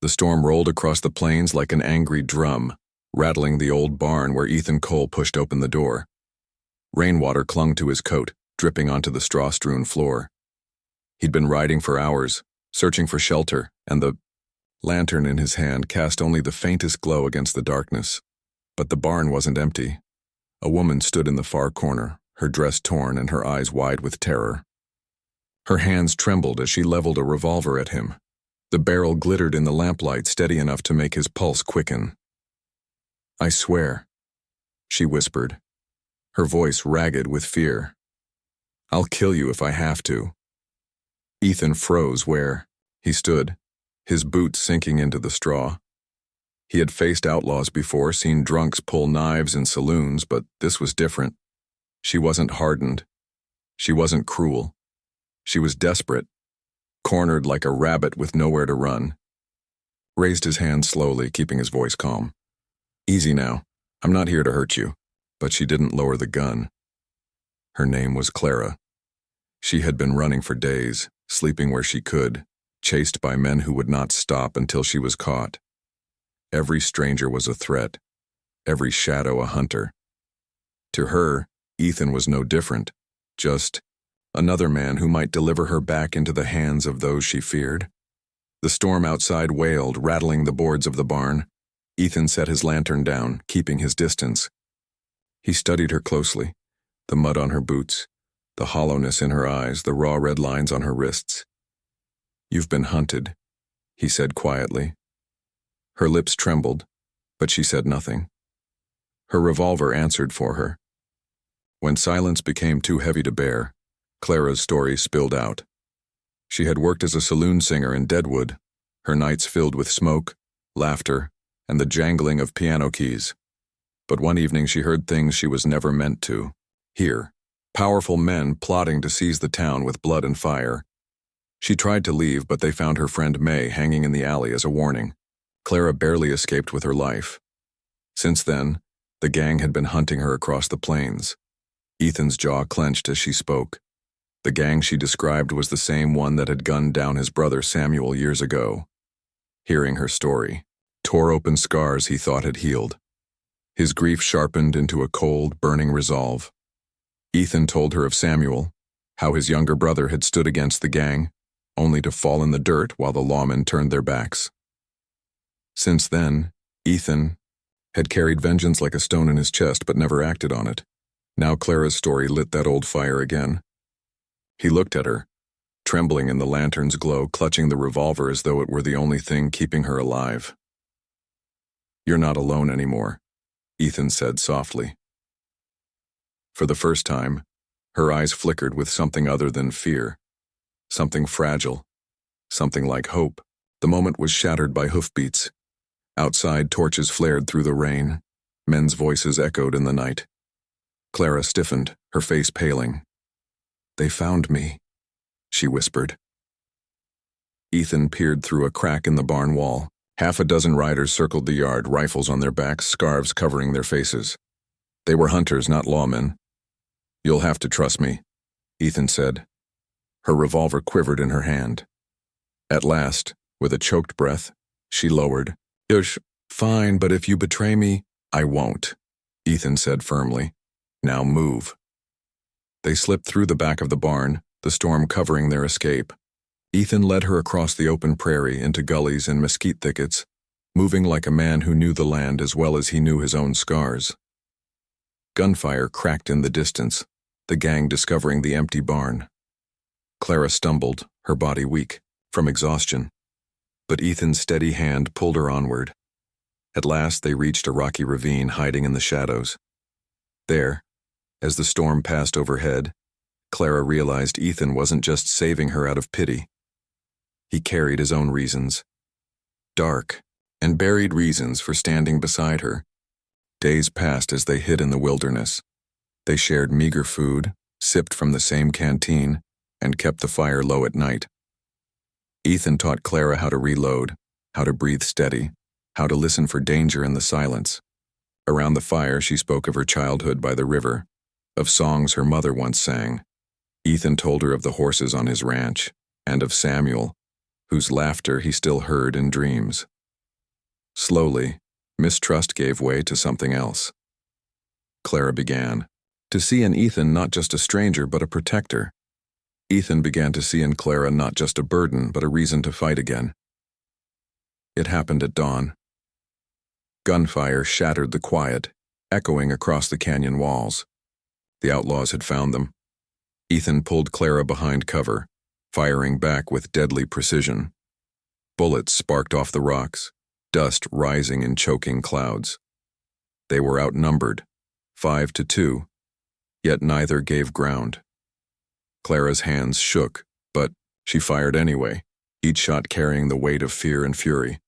The storm rolled across the plains like an angry drum, rattling the old barn where Ethan Cole pushed open the door. Rainwater clung to his coat, dripping onto the straw-strewn floor. He'd been riding for hours, searching for shelter, and the lantern in his hand cast only the faintest glow against the darkness. But the barn wasn't empty. A woman stood in the far corner, her dress torn and her eyes wide with terror. Her hands trembled as she leveled a revolver at him. The barrel glittered in the lamplight, steady enough to make his pulse quicken. "I swear," she whispered, her voice ragged with fear. "I'll kill you if I have to." Ethan froze where he stood, his boots sinking into the straw. He had faced outlaws before, seen drunks pull knives in saloons, but this was different. She wasn't hardened. She wasn't cruel. She was desperate, cornered like a rabbit with nowhere to run. Raised his hand slowly, keeping his voice calm. "Easy now. I'm not here to hurt you." But she didn't lower the gun. Her name was Clara. She had been running for days, sleeping where she could, chased by men who would not stop until she was caught. Every stranger was a threat, every shadow a hunter. To her, Ethan was no different, just another man who might deliver her back into the hands of those she feared. The storm outside wailed, rattling the boards of the barn. Ethan set his lantern down, keeping his distance. He studied her closely, the mud on her boots, the hollowness in her eyes, the raw red lines on her wrists. "You've been hunted," he said quietly. Her lips trembled, but she said nothing. Her revolver answered for her. When silence became too heavy to bear, Clara's story spilled out. She had worked as a saloon singer in Deadwood, her nights filled with smoke, laughter, and the jangling of piano keys. But one evening she heard things she was never meant to hear. Powerful men plotting to seize the town with blood and fire. She tried to leave, but they found her friend May hanging in the alley as a warning. Clara barely escaped with her life. Since then, the gang had been hunting her across the plains. Ethan's jaw clenched as she spoke. The gang she described was the same one that had gunned down his brother Samuel years ago. Hearing her story, tore open scars he thought had healed. His grief sharpened into a cold, burning resolve. Ethan told her of Samuel, how his younger brother had stood against the gang, only to fall in the dirt while the lawmen turned their backs. Since then, Ethan had carried vengeance like a stone in his chest but never acted on it. Now Clara's story lit that old fire again. He looked at her, trembling in the lantern's glow, clutching the revolver as though it were the only thing keeping her alive. "You're not alone anymore," Ethan said softly. For the first time, her eyes flickered with something other than fear. Something fragile. Something like hope. The moment was shattered by hoofbeats. Outside, torches flared through the rain. Men's voices echoed in the night. Clara stiffened, her face paling. "They found me," she whispered. Ethan peered through a crack in the barn wall. Half a dozen riders circled the yard, rifles on their backs, scarves covering their faces. They were hunters, not lawmen. "You'll have to trust me," Ethan said. Her revolver quivered in her hand. At last, with a choked breath, she lowered. Fine, but if you betray me, I won't," Ethan said firmly. "Now move." They slipped through the back of the barn, the storm covering their escape. Ethan led her across the open prairie into gullies and mesquite thickets, moving like a man who knew the land as well as he knew his own scars. Gunfire cracked in the distance, the gang discovering the empty barn. Clara stumbled, her body weak, from exhaustion. But Ethan's steady hand pulled her onward. At last they reached a rocky ravine hiding in the shadows. There, as the storm passed overhead, Clara realized Ethan wasn't just saving her out of pity. He carried his own reasons. Dark and buried reasons for standing beside her. Days passed as they hid in the wilderness. They shared meager food, sipped from the same canteen, and kept the fire low at night. Ethan taught Clara how to reload, how to breathe steady, how to listen for danger in the silence. Around the fire, she spoke of her childhood by the river, of songs her mother once sang. Ethan told her of the horses on his ranch, and of Samuel, whose laughter he still heard in dreams. Slowly, mistrust gave way to something else. Clara began to see in Ethan not just a stranger but a protector. Ethan began to see in Clara not just a burden but a reason to fight again. It happened at dawn. Gunfire shattered the quiet, echoing across the canyon walls. The outlaws had found them. Ethan pulled Clara behind cover, firing back with deadly precision. Bullets sparked off the rocks, dust rising in choking clouds. They were outnumbered, 5-2, yet neither gave ground. Clara's hands shook, but she fired anyway, each shot carrying the weight of fear and fury.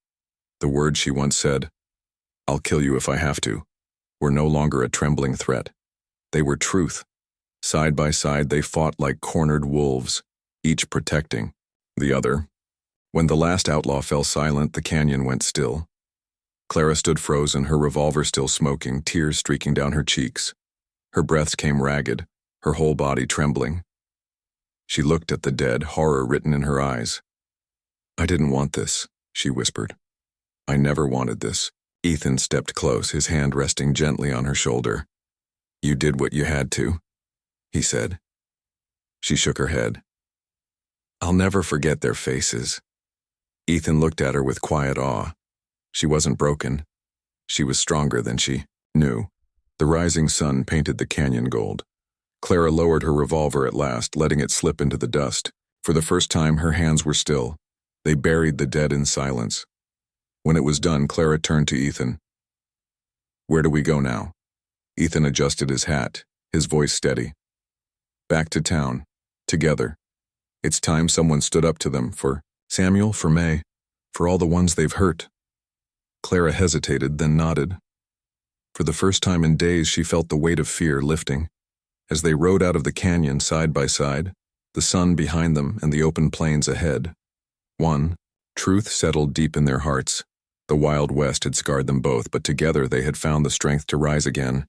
The words she once said, "I'll kill you if I have to," were no longer a trembling threat. They were truth. Side by side they fought like cornered wolves, each protecting the other. When the last outlaw fell silent, the canyon went still. Clara stood frozen, her revolver still smoking, tears streaking down her cheeks. Her breaths came ragged, her whole body trembling. She looked at the dead, horror written in her eyes. "I didn't want this," she whispered. "I never wanted this." Ethan stepped close, his hand resting gently on her shoulder. "You did what you had to," he said. She shook her head. "I'll never forget their faces." Ethan looked at her with quiet awe. She wasn't broken. She was stronger than she knew. The rising sun painted the canyon gold. Clara lowered her revolver at last, letting it slip into the dust. For the first time, her hands were still. They buried the dead in silence. When it was done, Clara turned to Ethan. "Where do we go now?" Ethan adjusted his hat, his voice steady. "Back to town. Together. It's time someone stood up to them, for Samuel, for May, for all the ones they've hurt." Clara hesitated, then nodded. For the first time in days, she felt the weight of fear lifting. As they rode out of the canyon side by side, the sun behind them and the open plains ahead. Truth settled deep in their hearts. The Wild West had scarred them both, but together they had found the strength to rise again.